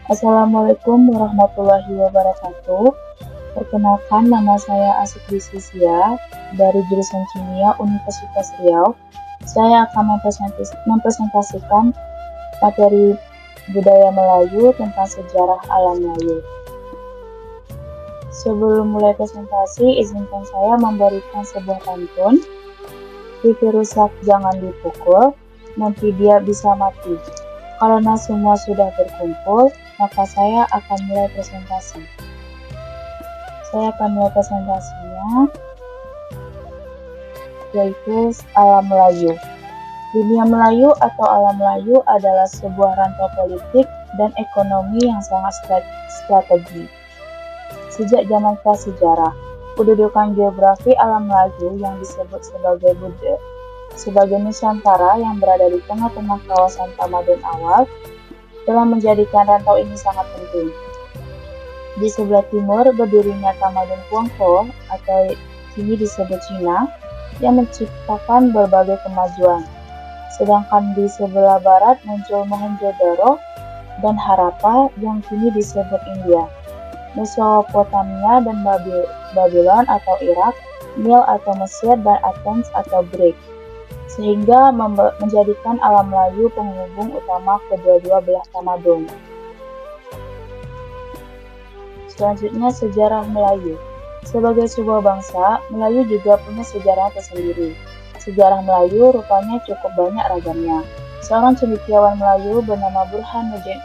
Assalamualaikum warahmatullahi wabarakatuh. Perkenalkan, nama saya Asik Bisisia dari jurusan Kimia Universitas Riau. Saya akan mempresentasikan materi budaya Melayu tentang sejarah alam Melayu. Sebelum mulai presentasi, izinkan saya memberikan sebuah pantun. Pipi rusak jangan dipukul, nanti dia bisa mati. Karena semua sudah berkumpul, maka saya akan mulai presentasi. Presentasinya, yaitu alam Melayu. Dunia Melayu atau alam Melayu adalah sebuah rantau politik dan ekonomi yang sangat strategi. Sejak zaman prasejarah, kedudukan geografi alam Melayu yang disebut sebagai Nusantara yang berada di tengah-tengah kawasan Tamadun awal telah menjadikan rantau ini sangat penting. Di sebelah timur berdirinya Tamadun Tiongkok atau kini disebut Cina yang menciptakan berbagai kemajuan. Sedangkan di sebelah barat muncul Mohenjo-daro dan Harappa yang kini disebut India. Mesopotamia dan Babylon atau Irak, Nil atau Mesir dan Athens atau Greek, sehingga menjadikan alam Melayu penghubung utama kedua-dua belah tamadun. Selanjutnya, sejarah Melayu. Sebagai sebuah bangsa, Melayu juga punya sejarah tersendiri. Sejarah Melayu rupanya cukup banyak ragamnya. Seorang cendekiawan Melayu bernama Burhanuddin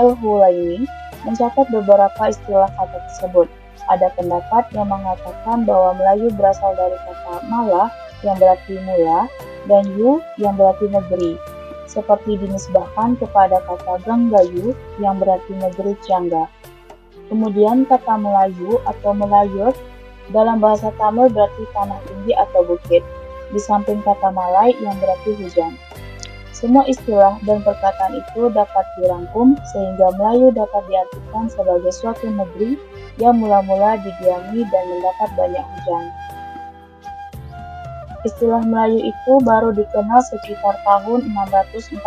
El-Hulaimi mencatat beberapa istilah kata tersebut. Ada pendapat yang mengatakan bahwa Melayu berasal dari kata mala yang berarti mula dan yu yang berarti negeri, seperti dinisbahkan kepada kata Ganggayu yang berarti negeri Ciangga. Kemudian kata Melayu atau Melayut dalam bahasa Tamil berarti tanah tinggi atau bukit, di samping kata Malai yang berarti hujan. Semua istilah dan perkataan itu dapat dirangkum sehingga Melayu dapat diartikan sebagai suatu negeri yang mula-mula didiami dan mendapat banyak hujan. Istilah Melayu itu baru dikenal sekitar tahun 644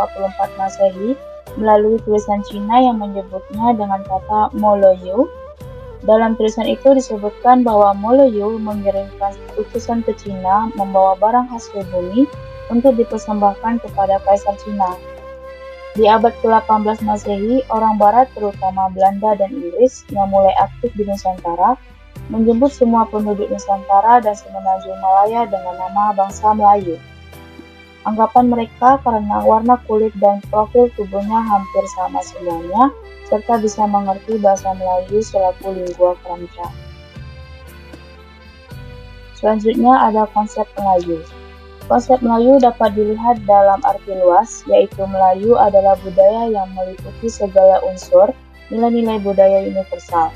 Masehi melalui tulisan Cina yang menyebutnya dengan kata Moloyu. Dalam tulisan itu disebutkan bahwa Moloyu mengirimkan utusan ke Cina membawa barang hasil bumi untuk dipersembahkan kepada Kaisar Cina. Di abad ke-18 Masehi, orang Barat terutama Belanda dan Inggris yang mulai aktif di Nusantara menjemput semua penduduk Nusantara dan semenanjung Malaya dengan nama bangsa Melayu. Anggapan mereka karena warna kulit dan profil tubuhnya hampir sama semuanya, serta bisa mengerti bahasa Melayu selaku lingua franca. Selanjutnya ada konsep Melayu. Konsep Melayu dapat dilihat dalam arti luas, yaitu Melayu adalah budaya yang meliputi segala unsur nilai-nilai budaya universal.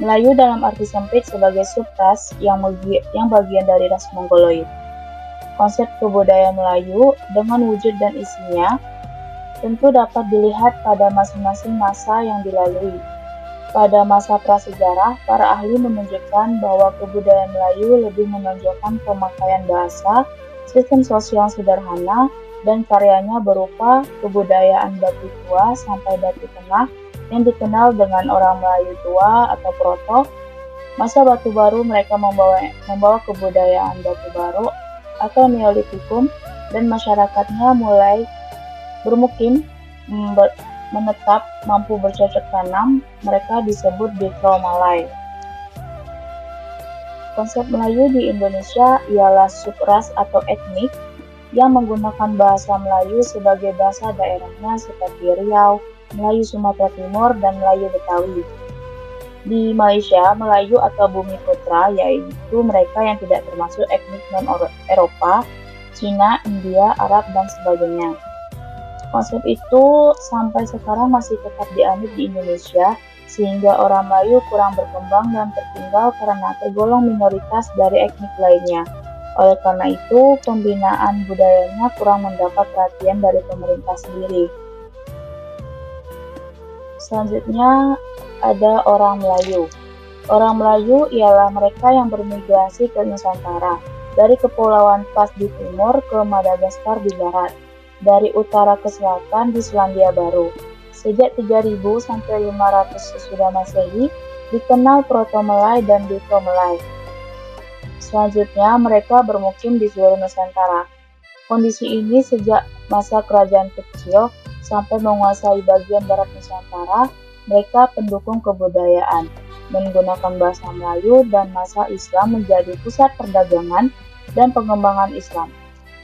Melayu dalam arti sempit sebagai subras yang bagian dari ras Mongoloid. Konsep kebudayaan Melayu dengan wujud dan isinya tentu dapat dilihat pada masing-masing masa yang dilalui. Pada masa prasejarah, para ahli menunjukkan bahwa kebudayaan Melayu lebih menonjolkan pemakaian bahasa, sistem sosial sederhana, dan karyanya berupa kebudayaan batu tua sampai batu tengah yang dikenal dengan orang Melayu tua atau proto. Masa batu baru mereka membawa kebudayaan batu baru atau Neolitikum, dan masyarakatnya mulai bermukim, menetap, mampu bercocok tanam, mereka disebut Bikro Malay. Konsep Melayu di Indonesia ialah subras atau etnik yang menggunakan bahasa Melayu sebagai bahasa daerahnya seperti Riau, Melayu Sumatera Timur, dan Melayu Betawi. Di Malaysia, Melayu atau Bumi Putra yaitu mereka yang tidak termasuk etnik non-Eropa, Cina, India, Arab, dan sebagainya. Konsep itu sampai sekarang masih tetap dianut di Indonesia, sehingga orang Melayu kurang berkembang dan tertinggal karena tergolong minoritas dari etnik lainnya. Oleh karena itu, pembinaan budayanya kurang mendapat perhatian dari pemerintah sendiri. Selanjutnya ada orang Melayu. Orang Melayu ialah mereka yang bermigrasi ke Nusantara, dari Kepulauan Fars di timur ke Madagaskar di barat, dari utara ke selatan di Selandia Baru, Sejak 3000 sampai 500 sesudah Masehi, dikenal Proto-Malay dan Dito-Malay. Selanjutnya, mereka bermukim di seluruh Nusantara. Kondisi ini sejak masa kerajaan kecil sampai menguasai bagian barat Nusantara, mereka pendukung kebudayaan, menggunakan bahasa Melayu dan masa Islam menjadi pusat perdagangan dan pengembangan Islam.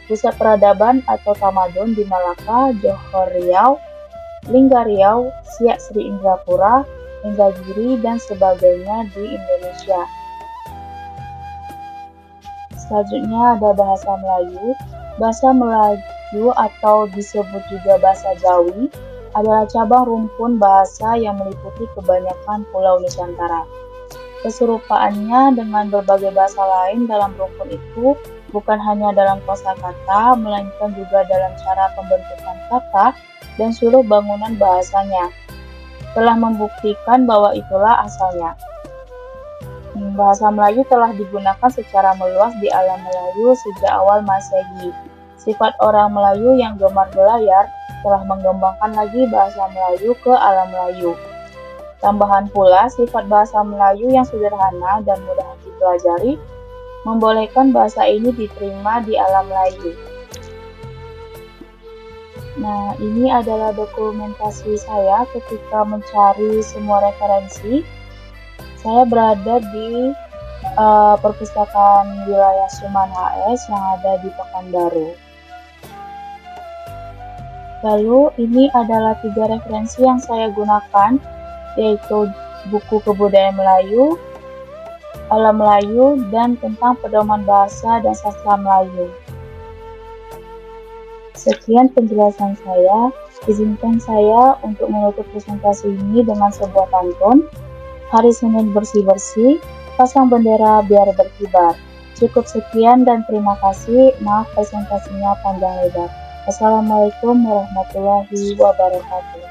Pusat peradaban atau tamadun di Malaka, Johor Riau, Lingga Riau, Siak Sri Indrapura, Indragiri, dan sebagainya di Indonesia. Selanjutnya ada bahasa Melayu. Bahasa Melayu atau disebut juga bahasa Jawi adalah cabang rumpun bahasa yang meliputi kebanyakan pulau Nusantara. Keserupaannya dengan berbagai bahasa lain dalam rumpun itu bukan hanya dalam kosakata, melainkan juga dalam cara pembentukan kata dan seluruh bangunan bahasanya. Telah membuktikan bahwa itulah asalnya. Bahasa Melayu telah digunakan secara meluas di alam Melayu sejak awal Masehi. Sifat orang Melayu yang gemar belayar telah mengembangkan lagi bahasa Melayu ke alam Melayu. Tambahan pula, sifat bahasa Melayu yang sederhana dan mudah dipelajari membolehkan bahasa ini diterima di alam Melayu. Nah, ini adalah dokumentasi saya ketika mencari semua referensi. Saya berada di perpustakaan wilayah Suman HS yang ada di Pekanbaru. Lalu ini adalah 3 referensi yang saya gunakan, yaitu buku Kebudayaan Melayu, Alam Melayu, dan tentang pedoman bahasa dan sastra Melayu. Sekian penjelasan saya. Izinkan saya untuk menutup presentasi ini dengan sebuah pantun. Hari Senin bersih-bersih, pasang bendera biar berkibar. Cukup sekian dan terima kasih. Maaf presentasinya panjang lebar. Wassalamualaikum warahmatullahi wabarakatuh.